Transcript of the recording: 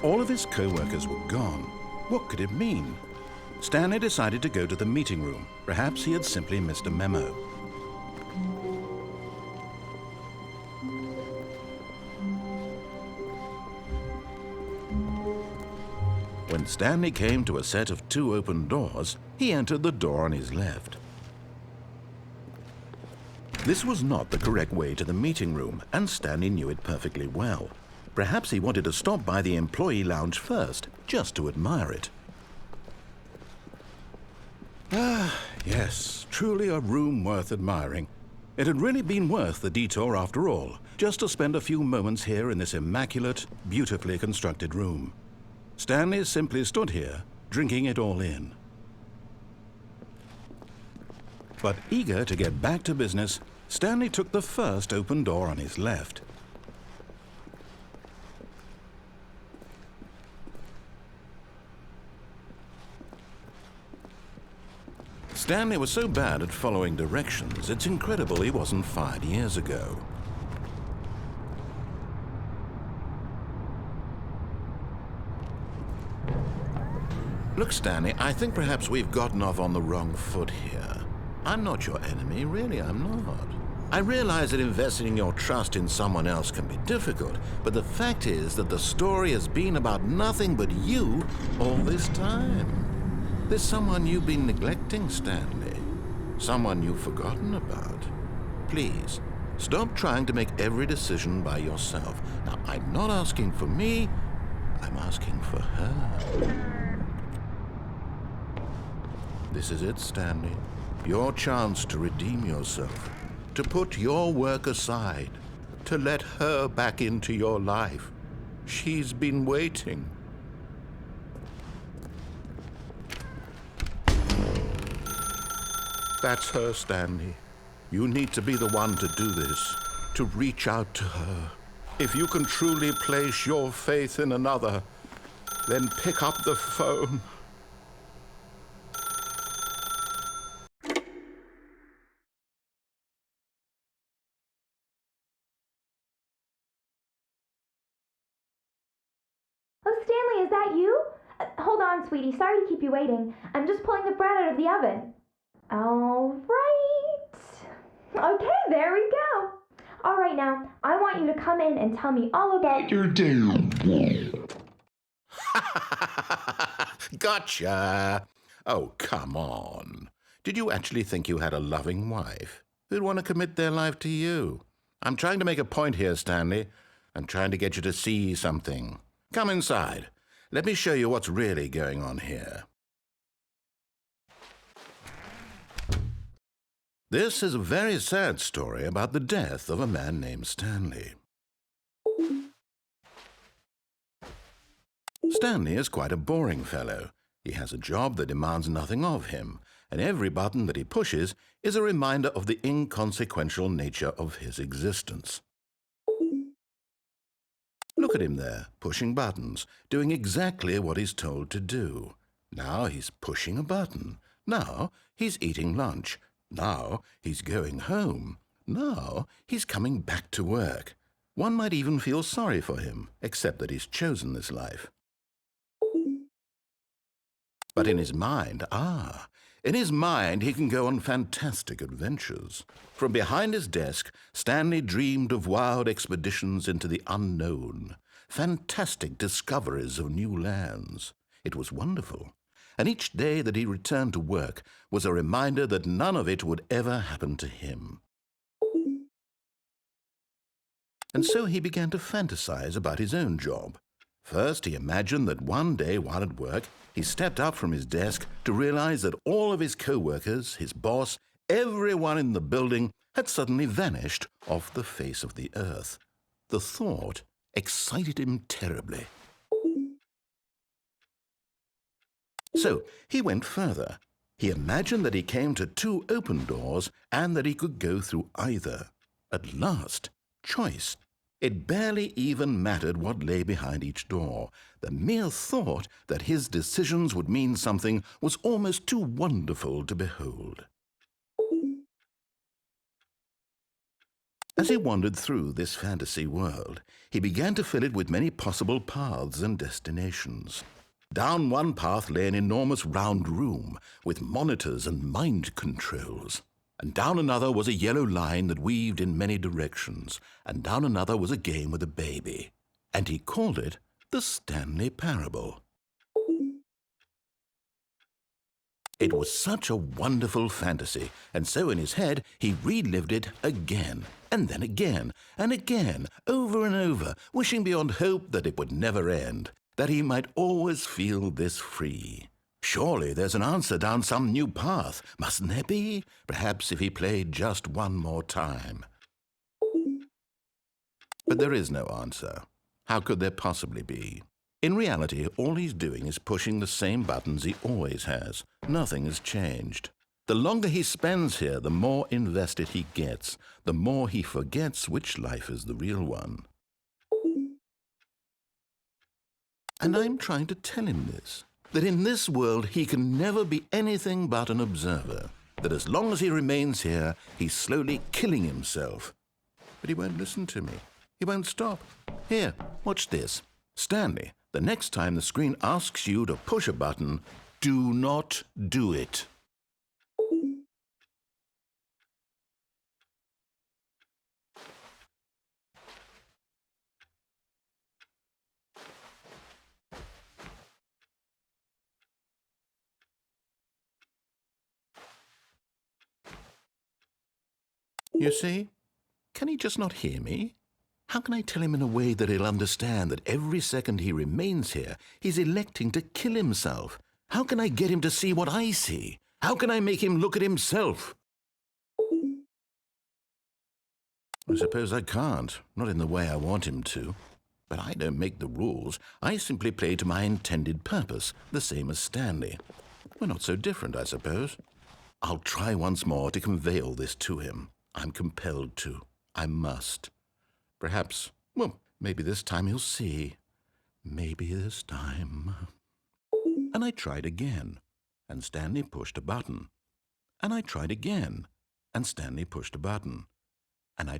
All of his co-workers were gone. What could it mean? Stanley decided to go to the meeting room. Perhaps he had simply missed a memo. When Stanley came to a set of 2 open doors, he entered the door on his left. This was not the correct way to the meeting room, and Stanley knew it perfectly well. Perhaps he wanted to stop by the employee lounge first, just to admire it. Ah, yes, truly a room worth admiring. It had really been worth the detour after all, just to spend a few moments here in this immaculate, beautifully constructed room. Stanley simply stood here, drinking it all in. But eager to get back to business, Stanley took the first open door on his left. Stanley was so bad at following directions, it's incredible he wasn't fired years ago. Look, Stanley, I think perhaps we've gotten off on the wrong foot here. I'm not your enemy, really, I'm not. I realize that investing your trust in someone else can be difficult, but the fact is that the story has been about nothing but you all this time. There's someone you've been neglecting, Stanley. Someone you've forgotten about. Please, stop trying to make every decision by yourself. Now, I'm not asking for me, I'm asking for her. This is it, Stanley. Your chance to redeem yourself, to put your work aside, to let her back into your life. She's been waiting. That's her, Stanley. You need to be the one to do this, to reach out to her. If you can truly place your faith in another, then pick up the phone. Oh, Stanley, is that you? Hold on, sweetie. Sorry to keep you waiting. I'm just pulling the bread out of the oven. All right. Okay, there we go. All right, now, I want you to come in and tell me all about your day. Gotcha. Oh, come on. Did you actually think you had a loving wife who'd want to commit their life to you? I'm trying to make a point here, Stanley. I'm trying to get you to see something. Come inside. Let me show you what's really going on here. This is a very sad story about the death of a man named Stanley. Stanley is quite a boring fellow. He has a job that demands nothing of him, and every button that he pushes is a reminder of the inconsequential nature of his existence. Look at him there, pushing buttons, doing exactly what he's told to do. Now he's pushing a button. Now he's eating lunch. Now he's going home. Now he's coming back to work. One might even feel sorry for him, except that he's chosen this life. But in his mind, in his mind he can go on fantastic adventures. From behind his desk, Stanley dreamed of wild expeditions into the unknown, fantastic discoveries of new lands. It was wonderful, and each day that he returned to work was a reminder that none of it would ever happen to him. And so he began to fantasize about his own job. First, he imagined that one day while at work, he stepped up from his desk to realize that all of his co-workers, his boss, everyone in the building had suddenly vanished off the face of the earth. The thought excited him terribly. So he went further. He imagined that he came to 2 open doors and that he could go through either. At last, choice. It barely even mattered what lay behind each door. The mere thought that his decisions would mean something was almost too wonderful to behold. As he wandered through this fantasy world, he began to fill it with many possible paths and destinations. Down one path lay an enormous round room with monitors and mind controls. And down another was a yellow line that weaved in many directions. And down another was a game with a baby. And he called it the Stanley Parable. It was such a wonderful fantasy, and so in his head he relived it again, and then again, and again, over and over, wishing beyond hope that it would never end, that he might always feel this free. Surely there's an answer down some new path, mustn't there be? Perhaps if he played just one more time. But there is no answer. How could there possibly be? In reality, all he's doing is pushing the same buttons he always has. Nothing has changed. The longer he spends here, the more invested he gets, the more he forgets which life is the real one. And I'm trying to tell him this, that in this world he can never be anything but an observer, that as long as he remains here, he's slowly killing himself. But he won't listen to me. He won't stop. Here, watch this. Stanley, the next time the screen asks you to push a button, do not do it. You see? Can he just not hear me? How can I tell him in a way that he'll understand that every second he remains here, he's electing to kill himself? How can I get him to see what I see? How can I make him look at himself? I suppose I can't, not in the way I want him to. But I don't make the rules. I simply play to my intended purpose, the same as Stanley. We're not so different, I suppose. I'll try once more to convey all this to him. I'm compelled to. I must. Perhaps, well, maybe this time he'll see. Maybe this time. And I tried again, and Stanley pushed a button. And I tried again, and Stanley pushed a button. And I